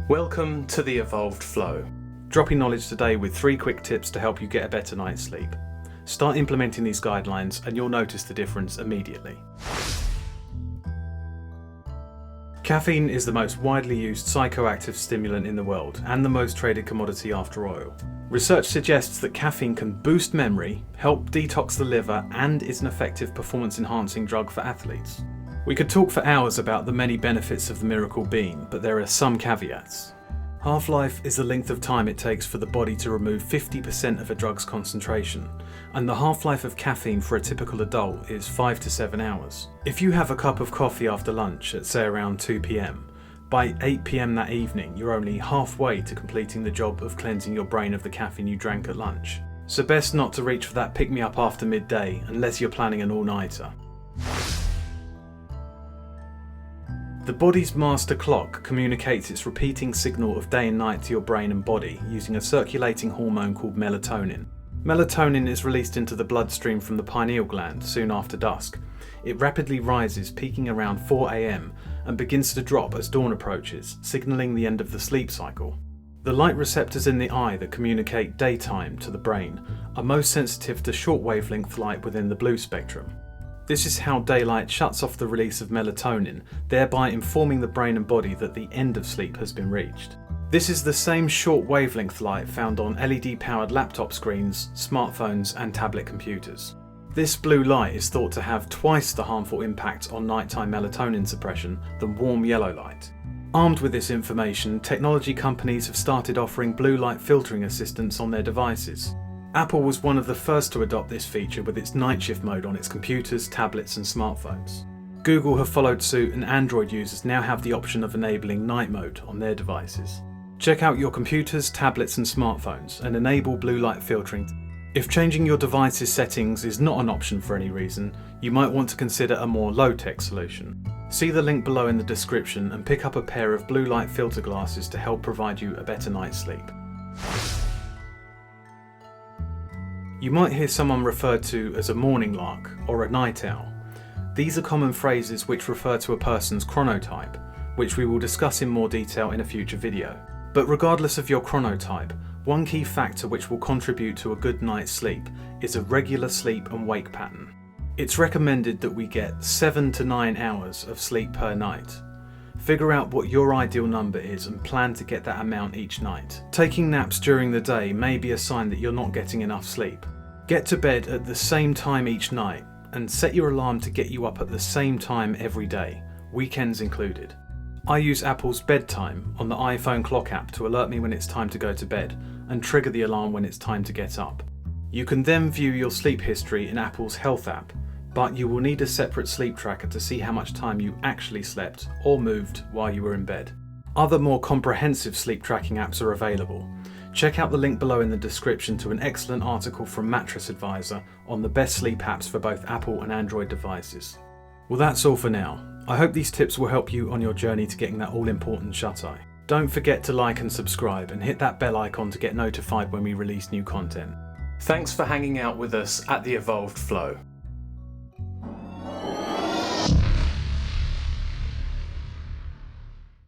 Welcome to the Evolved Flow. Dropping knowledge today with 3 quick tips to help you get a better night's sleep. Start implementing these guidelines and you'll notice the difference immediately. Caffeine is the most widely used psychoactive stimulant in the world and the most traded commodity after oil. Research suggests that caffeine can boost memory, help detox the liver, and is an effective performance-enhancing drug for athletes. We could talk for hours about the many benefits of the miracle bean, but there are some caveats. Half-life is the length of time it takes for the body to remove 50% of a drug's concentration, and the half-life of caffeine for a typical adult is 5 to 7 hours. If you have a cup of coffee after lunch at say around 2 p.m, by 8 p.m. that evening you're only halfway to completing the job of cleansing your brain of the caffeine you drank at lunch. So best not to reach for that pick-me-up after midday unless you're planning an all-nighter. The body's master clock communicates its repeating signal of day and night to your brain and body using a circulating hormone called melatonin. Melatonin is released into the bloodstream from the pineal gland soon after dusk. It rapidly rises, peaking around 4 a.m, and begins to drop as dawn approaches, signalling the end of the sleep cycle. The light receptors in the eye that communicate daytime to the brain are most sensitive to short-wavelength light within the blue spectrum. This is how daylight shuts off the release of melatonin, thereby informing the brain and body that the end of sleep has been reached. This is the same short wavelength light found on LED-powered laptop screens, smartphones, and tablet computers. This blue light is thought to have twice the harmful impact on nighttime melatonin suppression than warm yellow light. Armed with this information, technology companies have started offering blue light filtering assistance on their devices. Apple was one of the first to adopt this feature with its night shift mode on its computers, tablets and smartphones. Google have followed suit, and Android users now have the option of enabling night mode on their devices. Check out your computers, tablets and smartphones and enable blue light filtering. If changing your device's settings is not an option for any reason, you might want to consider a more low-tech solution. See the link below in the description and pick up a pair of blue light filter glasses to help provide you a better night's sleep. You might hear someone referred to as a morning lark or a night owl. These are common phrases which refer to a person's chronotype, which we will discuss in more detail in a future video. But regardless of your chronotype, one key factor which will contribute to a good night's sleep is a regular sleep and wake pattern. It's recommended that we get 7 to 9 hours of sleep per night. Figure out what your ideal number is and plan to get that amount each night. Taking naps during the day may be a sign that you're not getting enough sleep. Get to bed at the same time each night and set your alarm to get you up at the same time every day, weekends included. I use Apple's bedtime on the iPhone clock app to alert me when it's time to go to bed and trigger the alarm when it's time to get up. You can then view your sleep history in Apple's Health app, but you will need a separate sleep tracker to see how much time you actually slept or moved while you were in bed. Other more comprehensive sleep tracking apps are available. Check out the link below in the description to an excellent article from Mattress Advisor on the best sleep apps for both Apple and Android devices. Well, that's all for now. I hope these tips will help you on your journey to getting that all-important shut-eye. Don't forget to like and subscribe and hit that bell icon to get notified when we release new content. Thanks for hanging out with us at the Evolved Flow.